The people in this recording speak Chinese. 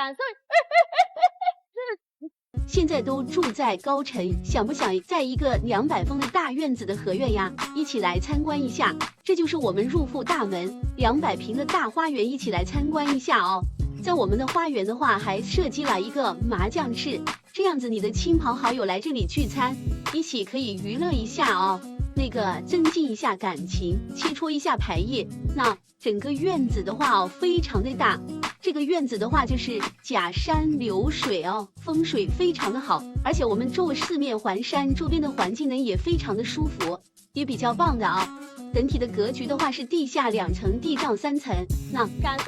感受。现在都住在高城，想不想在一个200方的大院子的合院呀？一起来参观一下，这就是我们入户大门，200平的大花园，一起来参观一下哦。在我们的花园的话，还设计了一个麻将室，这样子你的亲朋好友来这里聚餐，一起可以娱乐一下哦，增进一下感情，切磋一下牌艺。那整个院子的话非常的大。这个院子的话就是假山流水哦，风水非常的好，而且我们四面环山，周边的环境呢也非常的舒服，也比较棒的啊。整体的格局的话是地下2层，地上3层。那感受。